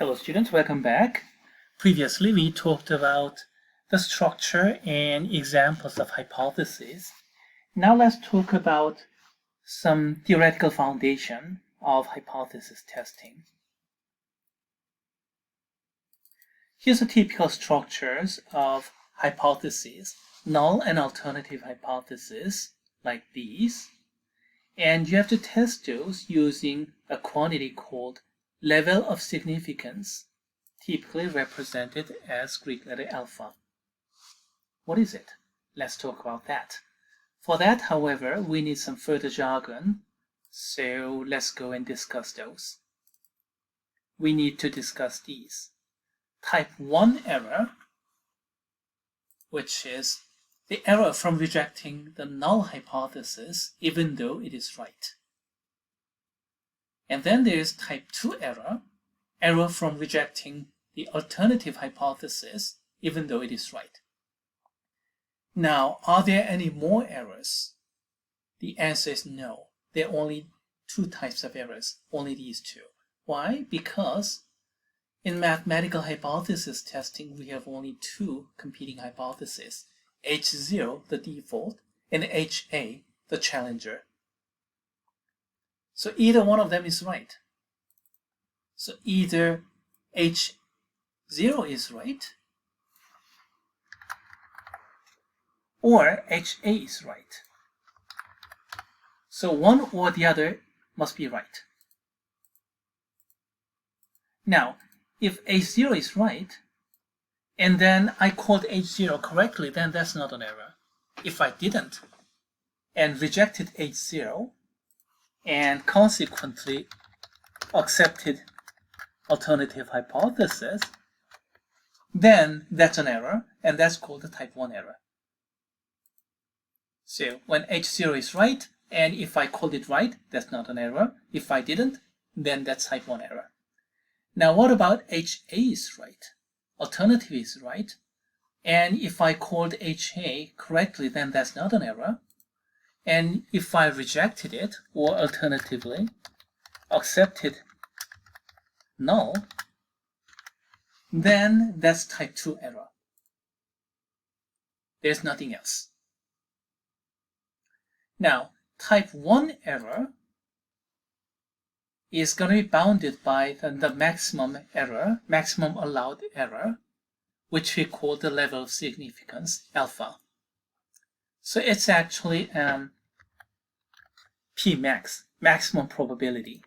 Hello students, welcome back. Previously we talked about the structure and examples of hypotheses. Now let's talk about some theoretical foundation of hypothesis testing. Here's the typical structures of hypotheses, null and alternative hypotheses like these. And you have to test those using a quantity called level of significance, typically represented as Greek letter alpha. What is it? Let's talk about that. For that, however, we need some further jargon, so let's go and discuss those. We need to discuss these. Type 1 error, which is the error from rejecting the null hypothesis even though it is right. And then there is type 2 error, error from rejecting the alternative hypothesis even though it is right. Now, are there any more errors? The answer is no. There are only two types of errors, only these two. Why? Because in mathematical hypothesis testing, we have only two competing hypotheses, H0, the default, and HA, the challenger. So either one of them is right. So either H0 is right or HA is right. So one or the other must be right. Now, if H0 is right, and then I called H0 correctly, then that's not an error. If I didn't, and rejected H0, and consequently accepted alternative hypothesis, then that's an error, and that's called a type 1 error. So when H0 is right, and if I called it right, that's not an error. If I didn't, then that's type 1 error. Now what about HA is right? Alternative is right, and if I called HA correctly, then that's not an error. And if I rejected it, or alternatively accepted null, then that's type 2 error. There's nothing else. Now, type 1 error is going to be bounded by the maximum error, maximum allowed error, which we call the level of significance, alpha. So it's actually Pmax, maximum probability.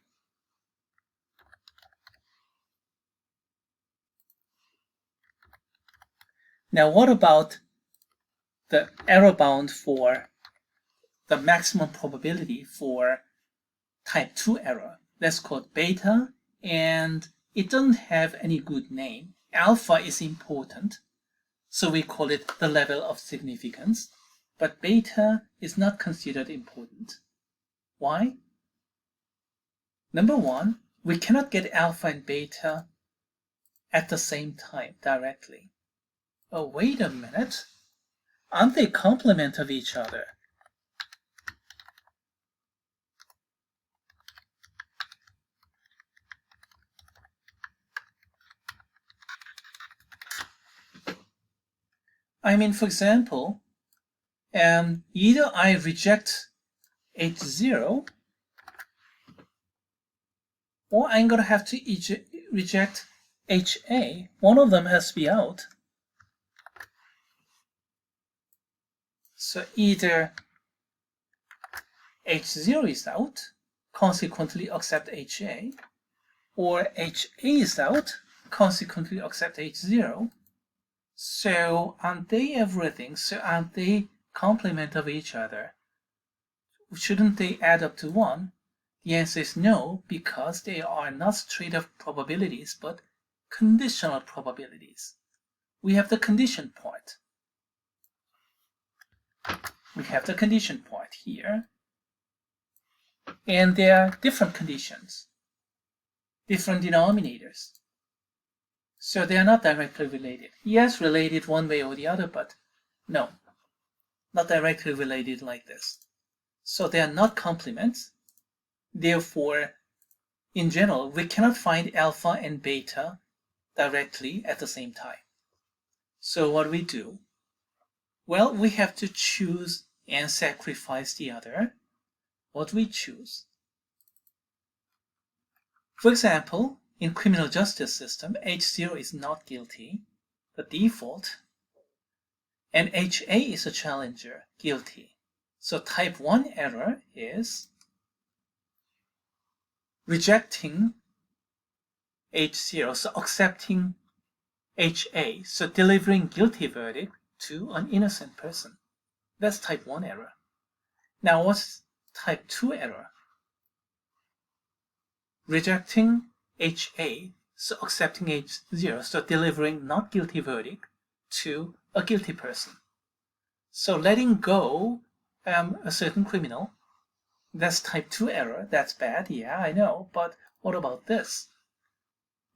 Now what about the error bound for the maximum probability for type 2 error? That's called beta, and it doesn't have any good name. Alpha is important, so we call it the level of significance, but beta is not considered important. Why? Number one, we cannot get alpha and beta at the same time directly. Oh, wait a minute. Aren't they complement of each other? I mean, for example, either I reject H0 or I'm going to have to reject HA. One of them has to be out. So either H0 is out, consequently accept HA, or HA is out, consequently accept H0. So aren't they everything? So aren't they complement of each other? Shouldn't they add up to 1? The answer is no, because they are not straight-up probabilities, but conditional probabilities. We have the condition part. We have the condition part here. And there are different conditions, different denominators. So they are not directly related. Yes, related one way or the other, but no, not directly related like this. So they are not complements. Therefore, in general, we cannot find alpha and beta directly at the same time. So what do we do? Well, we have to choose and sacrifice the other. What do we choose? For example, in criminal justice system, H0 is not guilty, the default, and HA is a challenger, guilty. So type 1 error is rejecting H0, so accepting HA, so delivering guilty verdict to an innocent person. That's type 1 error. Now what's type 2 error? Rejecting HA, so accepting H0, so delivering not guilty verdict to a guilty person. So letting go a certain criminal, that's type 2 error. That's bad, yeah, I know, but what about this?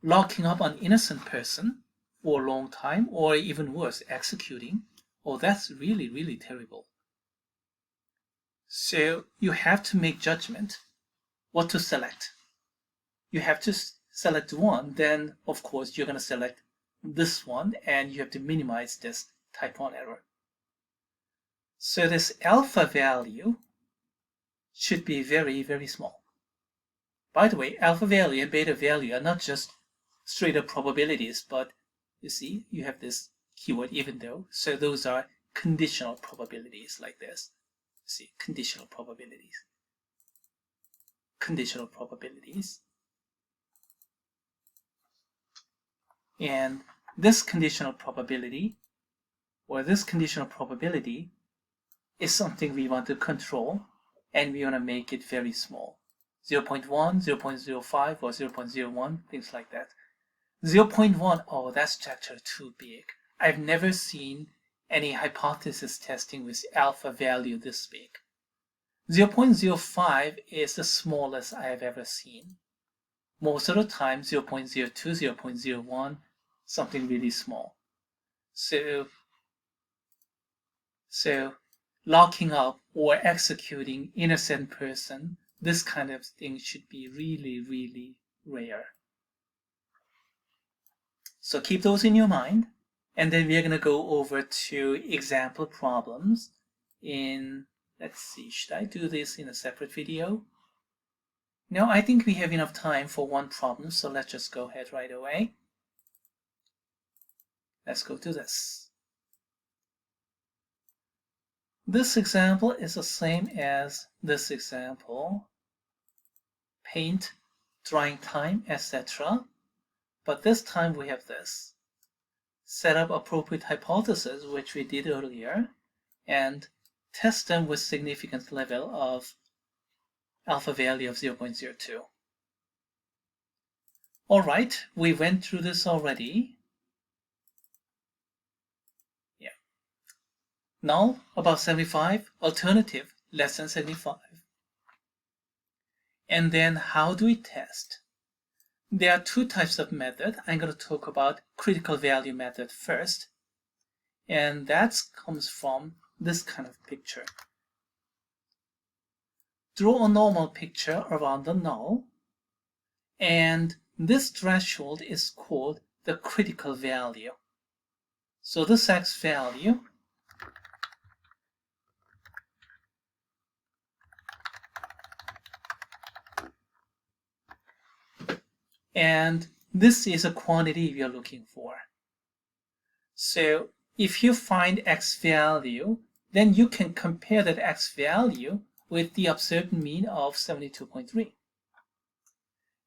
Locking up an innocent person for a long time, or even worse, executing. Oh, that's really, really terrible. So you have to make judgment what to select. You have to select one, then of course you're going to select this one, and you have to minimize this type 1 error. So this alpha value should be very, very small. By the way, alpha value and beta value are not just straight up probabilities, but you see, you have this keyword even though, so those are conditional probabilities like this. See, conditional probabilities. Conditional probabilities. And this conditional probability, or this conditional probability, is something we want to control, and we want to make it very small. 0.1, 0.05, or 0.01, things like that. 0.1, oh, that's actually too big. I've never seen any hypothesis testing with alpha value this big. 0.05 is the smallest I have ever seen. Most of the time, 0.02, 0.01, something really small. So locking up or executing innocent person, this kind of thing should be really, really rare. So keep those in your mind, and then we're going to go over to example problems in, let's see, should I do this in a separate video? No, I think we have enough time for one problem, so let's just go ahead right away. Let's go to this. This example is the same as this example. Paint, drying time, etc. But this time we have this. Set up appropriate hypotheses, which we did earlier, and test them with significance level of alpha value of 0.02. All right, we went through this already. Yeah. Null, about 75, alternative, less than 75. And then how do we test? There are two types of method. I'm going to talk about critical value method first. And that comes from this kind of picture. Draw a normal picture around the null. And this threshold is called the critical value. So this X value and this is a quantity we are looking for. So if you find X value, then you can compare that X value with the observed mean of 72.3.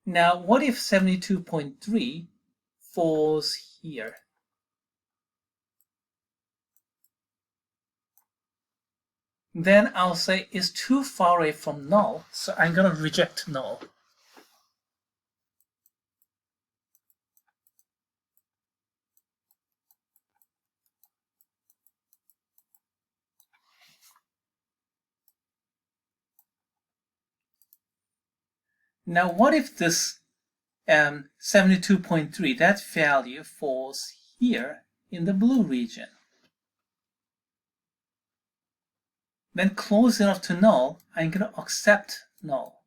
Now, what if 72.3 falls here? Then I'll say it's too far away from null, so I'm going to reject null. Now, what if this 72.3, that value falls here in the blue region? Then close enough to null, I'm going to accept null.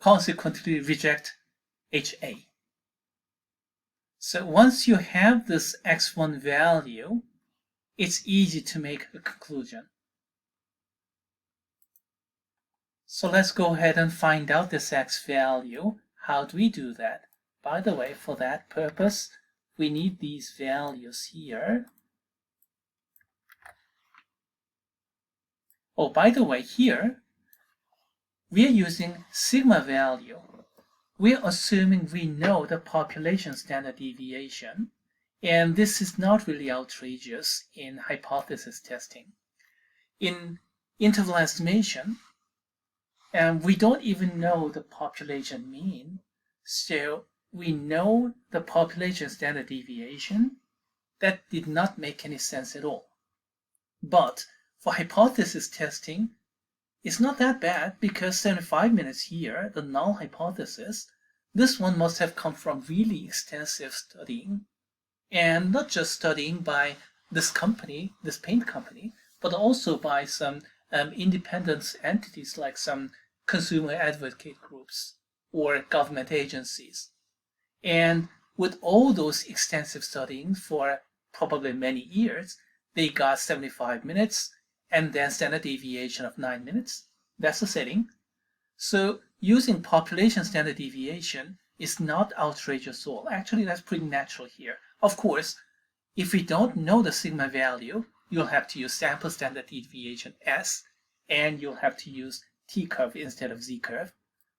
consequently reject HA. So once you have this x1 value, it's easy to make a conclusion. So let's go ahead and find out this x value. How do we do that? By the way, for that purpose, we need these values here. Oh, by the way, here, we are using sigma value. We're assuming we know the population standard deviation, and this is not really outrageous in hypothesis testing. In interval estimation, we don't even know the population mean, so we know the population standard deviation. That did not make any sense at all. But for hypothesis testing, it's not that bad because 75 minutes here, the null hypothesis, this one must have come from really extensive studying, and not just studying by this company, this paint company, but also by some independent entities like some consumer advocate groups or government agencies. And with all those extensive studying for probably many years, they got 75 minutes and then standard deviation of 9 minutes. That's the setting. So using population standard deviation is not outrageous at all. Actually, that's pretty natural here. Of course, if we don't know the sigma value, you'll have to use sample standard deviation S, and you'll have to use t-curve instead of z-curve.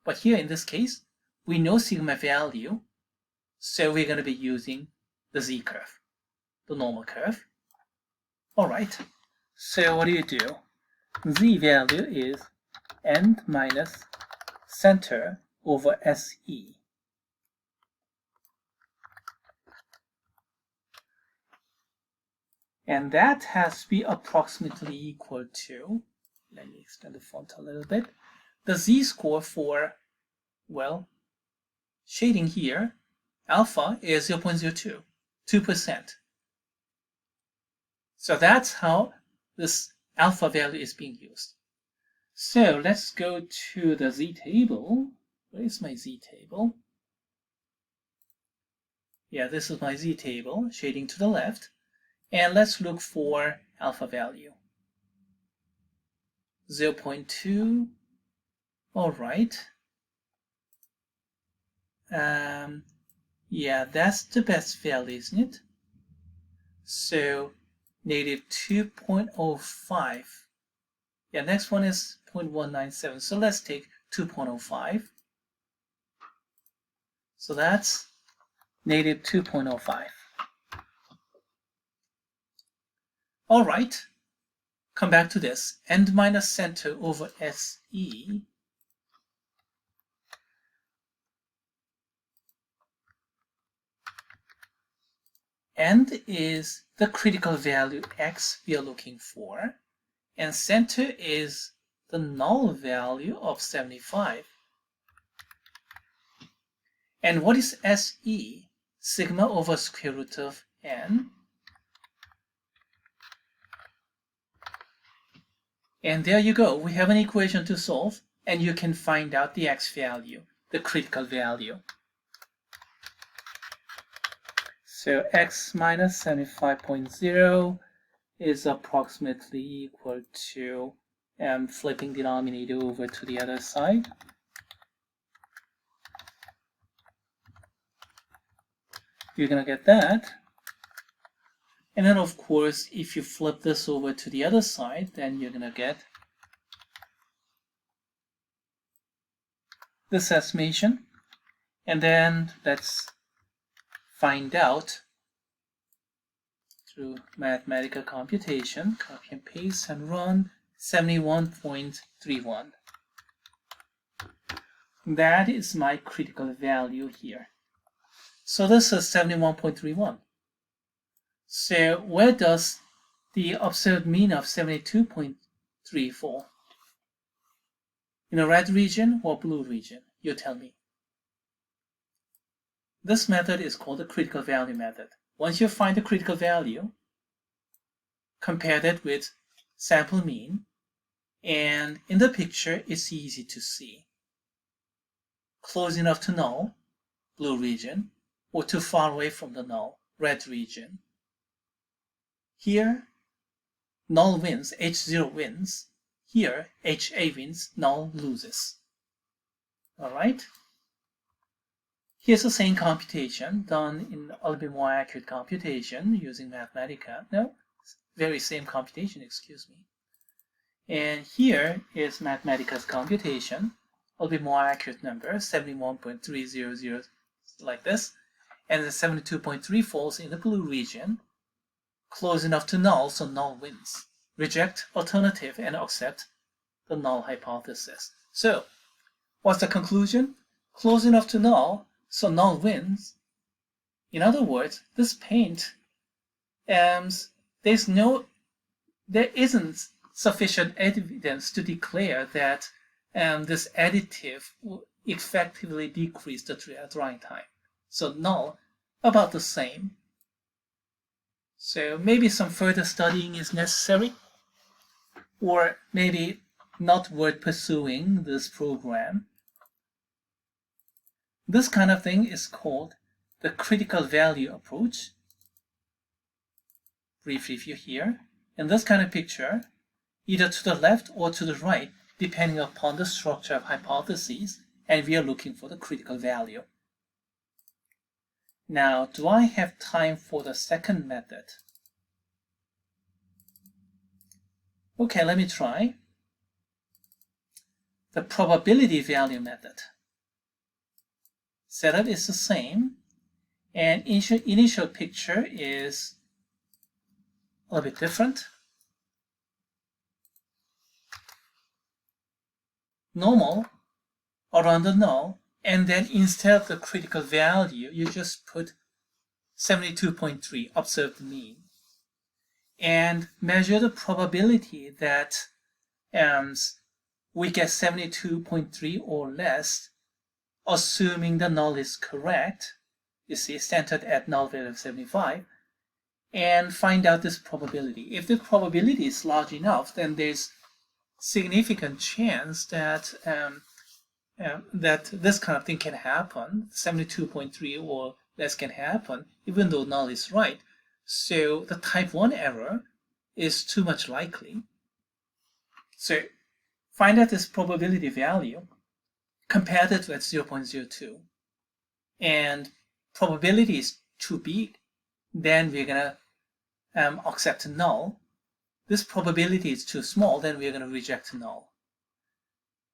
But here in this case, we know sigma value, so we're going to be using the z-curve, the normal curve. All right, so what do? Z value is n minus center over SE. And that has to be approximately equal to, let me extend the font a little bit, the z-score for, well, shading here, alpha is 0.02, 2%. So that's how this alpha value is being used. So let's go to the z-table. Where is my z-table? Yeah, this is my z-table, shading to the left. And let's look for alpha value. 0.2. All right. Yeah, that's the best value, isn't it? So negative 2.05. Yeah, next one is 0.197. So let's take 2.05. So that's negative 2.05. All right, come back to this. N minus center over SE. N is the critical value x we are looking for, and center is the null value of 75. And what is SE? Sigma over square root of n. And there you go. We have an equation to solve, and you can find out the x value, the critical value. So x minus 75.0 is approximately equal to, flipping denominator over to the other side. You're going to get that. And then, of course, if you flip this over to the other side, then you're going to get this estimation. And then let's find out through mathematical computation, copy and paste and run, 71.31. That is my critical value here. So this is 71.31. So where does the observed mean of 72.3 fall? In a red region or blue region? You tell me. This method is called the critical value method. Once you find the critical value, compare that with sample mean, and in the picture it's easy to see. close enough to null, blue region, or too far away from the null, red region. Here, null wins, H0 wins. Here, HA wins, null loses. All right? Here's the same computation done in a little bit more accurate computation using Mathematica. No, very same computation, excuse me. And here is Mathematica's computation, a little bit more accurate number, 71.300, like this. And the 72.3 falls in the blue region, close enough to null, so null wins. Reject alternative and accept the null hypothesis. So, what's the conclusion? Close enough to null, so null wins. In other words, this paint, there isn't sufficient evidence to declare that this additive will effectively decrease the drying time. So null, about the same. So maybe some further studying is necessary, or maybe not worth pursuing this program. This kind of thing is called the critical value approach. Brief review here. In this kind of picture, either to the left or to the right, depending upon the structure of hypotheses, and we are looking for the critical value. Now, do I have time for the second method? Okay, let me try. The probability value method. Setup is the same, and initial picture is a little bit different. Normal around the null, and then instead of the critical value, you just put 72.3, observe the mean, and measure the probability that we get 72.3 or less, assuming the null is correct, you see, centered at null value of 75, and find out this probability. If the probability is large enough, then there's significant chance that that this kind of thing can happen, 72.3 or less can happen, even though null is right. So the type 1 error is too much likely. So find out this probability value, compare that with 0.02, and probability is too big, then we're gonna accept null. This probability is too small, then we're going to reject null.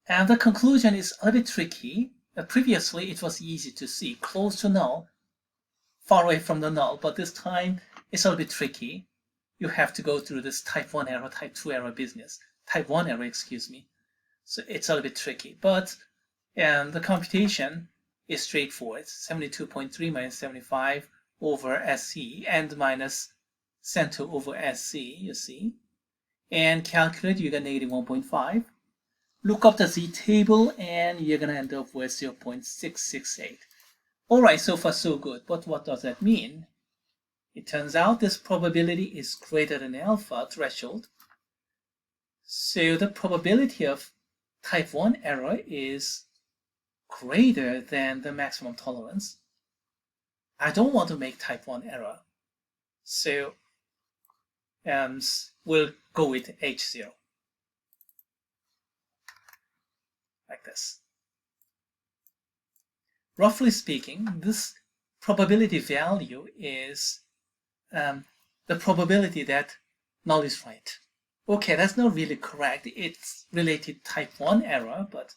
And the conclusion is a little bit tricky. Previously, it was easy to see, close to null, far away from the null, but this time it's a little bit tricky. You have to go through this type 1 error, type 2 error business. Type 1 error, excuse me. So it's a little bit tricky, but the computation is straightforward. 72.3 minus 75 over SC, and minus center over SC, you see. And calculate, you get negative 1.5. Look up the z table, and you're going to end up with 0.668. All right, so far so good. But what does that mean? It turns out this probability is greater than alpha threshold. So the probability of type 1 error is greater than the maximum tolerance. I don't want to make type 1 error. So we'll go with H0. Like this. Roughly speaking, this probability value is the probability that null is right. Okay, that's not really correct. It's related type 1 error, but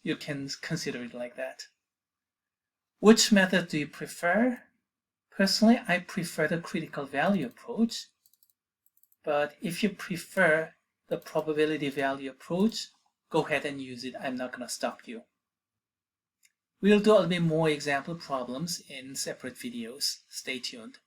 you can consider it like that. Which method do you prefer? Personally, I prefer the critical value approach. But if you prefer the probability value approach, go ahead and use it. I'm not going to stop you. We'll do a little bit more example problems in separate videos. Stay tuned.